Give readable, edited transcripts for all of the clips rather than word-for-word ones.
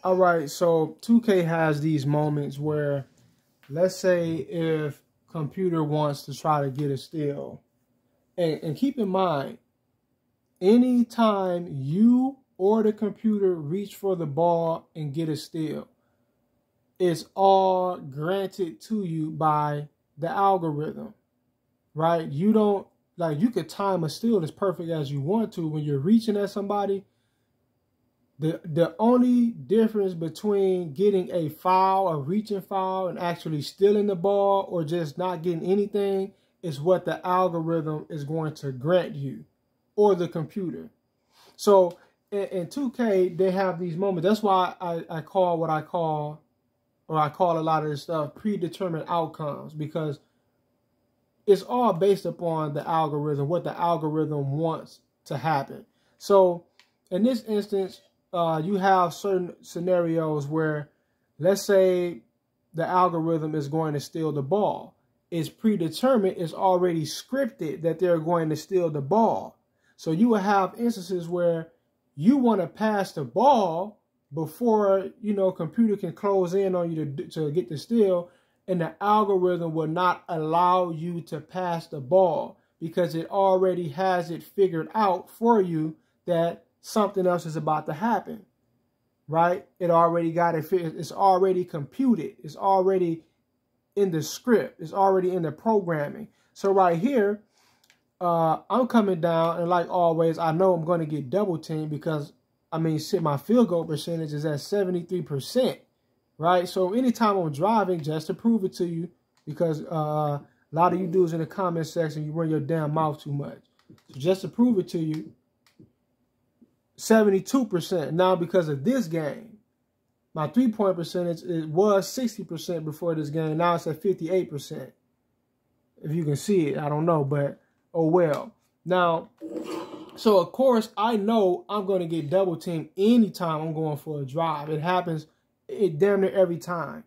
All right, so 2K has these moments where, let's say if computer wants to try to get a steal, and keep in mind, anytime you or the computer reach for the ball and get a steal, it's all granted to you by the algorithm, right? You don't, like, you could time a steal as perfect as you want to when you're reaching at somebody. The only difference between getting a foul, a reaching foul, and actually stealing the ball or just not getting anything is what the algorithm is going to grant you or the computer. So in 2K, they have these moments. That's why I call what I call, or I call a lot of this stuff predetermined outcomes, because it's all based upon the algorithm, what the algorithm wants to happen. So in this instance, you have certain scenarios where, let's say the algorithm is going to steal the ball. It's predetermined, it's already scripted that they're going to steal the ball. So you will have instances where you want to pass the ball before, computer can close in on you to get the steal, and the algorithm will not allow you to pass the ball because it already has it figured out for you that something else is about to happen, right? It already got it figured. It's already computed. It's already in the script. It's already in the programming. So right here, I'm coming down, and like always, I know I'm going to get double teamed because, my field goal percentage is at 73%, right? So anytime I'm driving, just to prove it to you, because a lot of you dudes in the comment section, you run your damn mouth too much. So just to prove it to you, 72%. Now, because of this game, my three-point percentage, it was 60% before this game. Now it's at 58%. If you can see it, I don't know, but oh well. Now, so of course, I know I'm going to get double teamed anytime I'm going for a drive. It happens damn near every time.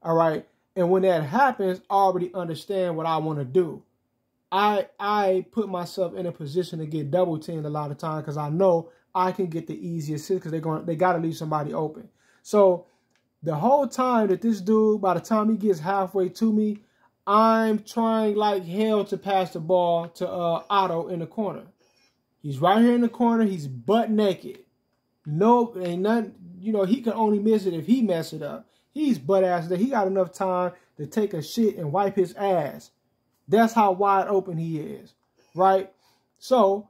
All right. And when that happens, I already understand what I want to do. I put myself in a position to get double teamed a lot of times because I know I can get the easy assist because they got to leave somebody open. So the whole time that this dude, by the time he gets halfway to me, I'm trying like hell to pass the ball to Otto in the corner. He's right here in the corner. He's butt naked. Nope, ain't nothing. He can only miss it if he mess it up. He's butt ass there. He got enough time to take a shit and wipe his ass. That's how wide open he is, right? So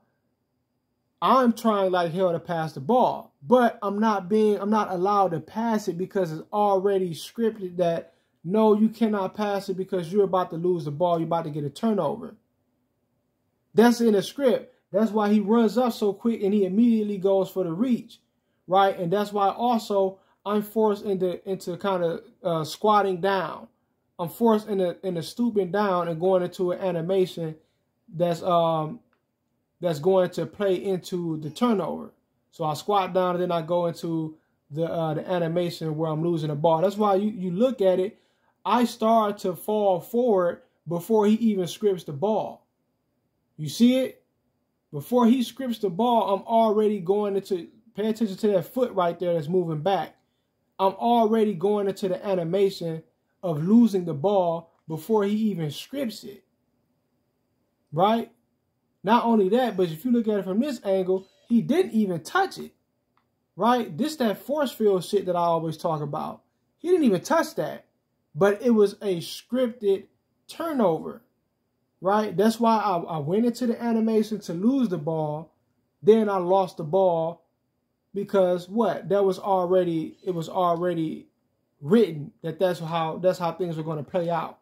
I'm trying like hell to pass the ball, but I'm not allowed to pass it because it's already scripted that no, you cannot pass it because you're about to lose the ball. You're about to get a turnover. That's in the script. That's why he runs up so quick and he immediately goes for the reach, right? And that's why also I'm forced into kind of squatting down. I'm forced into stooping down and going into an animation that's going to play into the turnover. So I squat down and then I go into the animation where I'm losing the ball. That's why you look at it. I start to fall forward before he even scripts the ball. You see it? Before he scripts the ball, I'm already going into, pay attention to that foot right there that's moving back. I'm already going into the animation of losing the ball before he even scripts it. Right? Not only that, but if you look at it from this angle, he didn't even touch it. Right? This that force field shit that I always talk about. He didn't even touch that. But it was a scripted turnover. Right? That's why I went into the animation to lose the ball. Then I lost the ball because what? It was already written that that's how things are going to play out.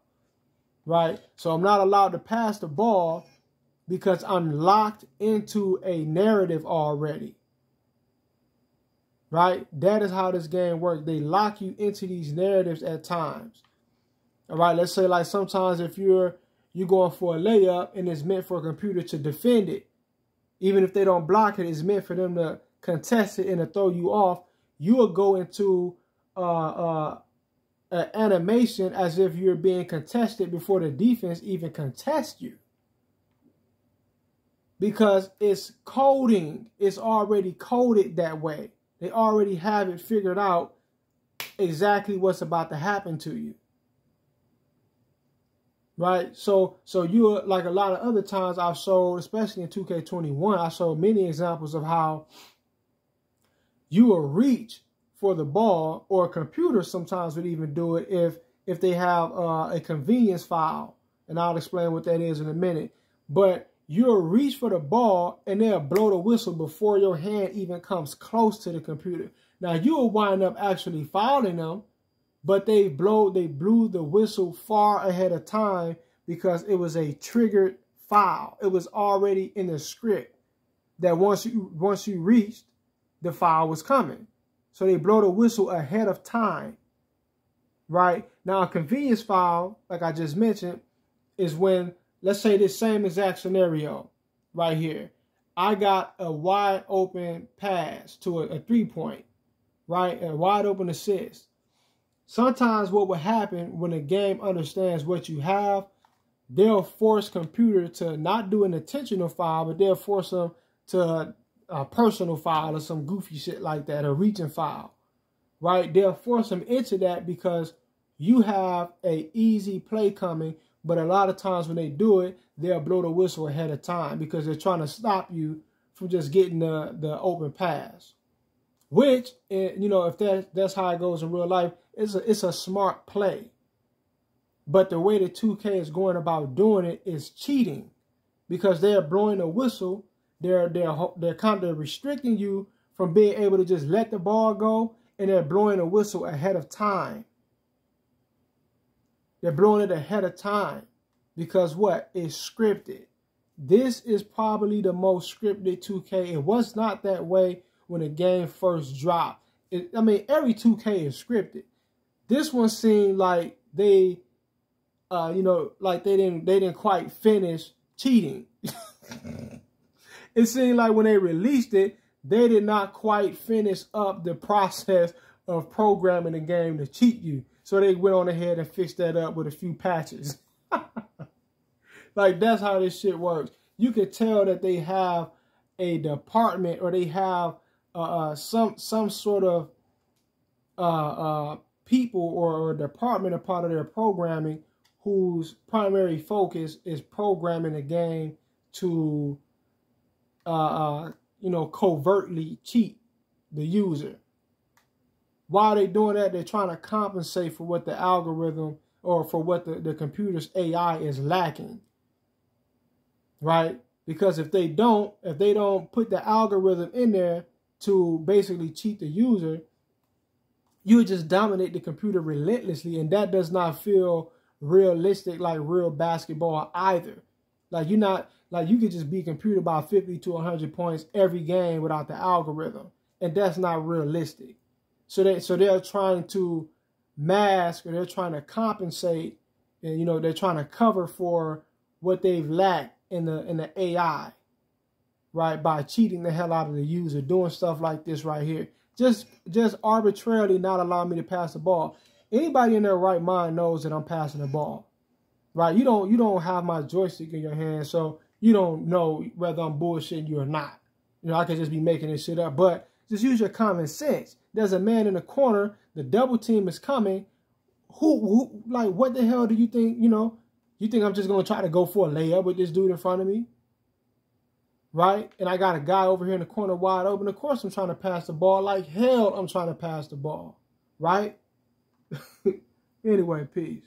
Right? So I'm not allowed to pass the ball because I'm locked into a narrative already. Right? That is how this game works. They lock you into these narratives at times. All right? Let's say like sometimes if you're going for a layup and it's meant for a computer to defend it. Even if they don't block it, it's meant for them to contest it and to throw you off. You will go into an animation as if you're being contested before the defense even contests you. Because it's coding. It's already coded that way. They already have it figured out exactly what's about to happen to you. Right? So you're like a lot of other times I've showed, especially in 2K21, I showed many examples of how you will reach for the ball, or a computer sometimes would even do it if they have a convenience file. And I'll explain what that is in a minute. But you'll reach for the ball and they'll blow the whistle before your hand even comes close to the computer. Now you'll wind up actually fouling them, but they blew the whistle far ahead of time because it was a triggered foul. It was already in the script that once you reached, the foul was coming. So they blow the whistle ahead of time. Right? Now a convenience foul, like I just mentioned, is when, let's say this same exact scenario right here. I got a wide open pass to a 3-point, right? A wide open assist. Sometimes what will happen when a game understands what you have, they'll force computer to not do an intentional foul, but they'll force them to a personal foul or some goofy shit like that, a reaching foul, right? They'll force them into that because you have a easy play coming, but a lot of times when they do it, they'll blow the whistle ahead of time because they're trying to stop you from just getting the open pass. Which, you know, if that's how it goes in real life, it's a smart play. But the way that 2K is going about doing it is cheating, because they're blowing a whistle. They're kind of restricting you from being able to just let the ball go, and they're blowing a whistle ahead of time. They're blowing it ahead of time because what? It's scripted. This is probably the most scripted 2K. It was not that way when the game first dropped. I mean, every 2K is scripted. This one seemed like they, you know, like they didn't quite finish cheating. It seemed like when they released it, they did not quite finish up the process of programming the game to cheat you. So they went on ahead and fixed that up with a few patches. Like, that's how this shit works. You could tell that they have a department, or they have some sort of people or department, a part of their programming, whose primary focus is programming the game to you know, covertly cheat the user. Why are they doing that? They're trying to compensate for what the algorithm, or for what the computer's AI is lacking. Right? Because if they don't put the algorithm in there to basically cheat the user, you would just dominate the computer relentlessly, and that does not feel realistic like real basketball either. Like, you're not, like, you could just beat computer by 50 to 100 points every game without the algorithm, and that's not realistic. So they're trying to mask, or they're trying to compensate, and, you know, they're trying to cover for what they've lacked in the AI, right? By cheating the hell out of the user, doing stuff like this right here. Just arbitrarily not allowing me to pass the ball. Anybody in their right mind knows that I'm passing the ball, right? You don't have my joystick in your hand, so you don't know whether I'm bullshitting you or not. You know, I could just be making this shit up, but just use your common sense. There's a man in the corner, the double team is coming. Who like, what the hell do you think, you know? You think I'm just going to try to go for a layup with this dude in front of me? Right? And I got a guy over here in the corner wide open. Of course I'm trying to pass the ball. Like hell I'm trying to pass the ball. Right? Anyway, peace.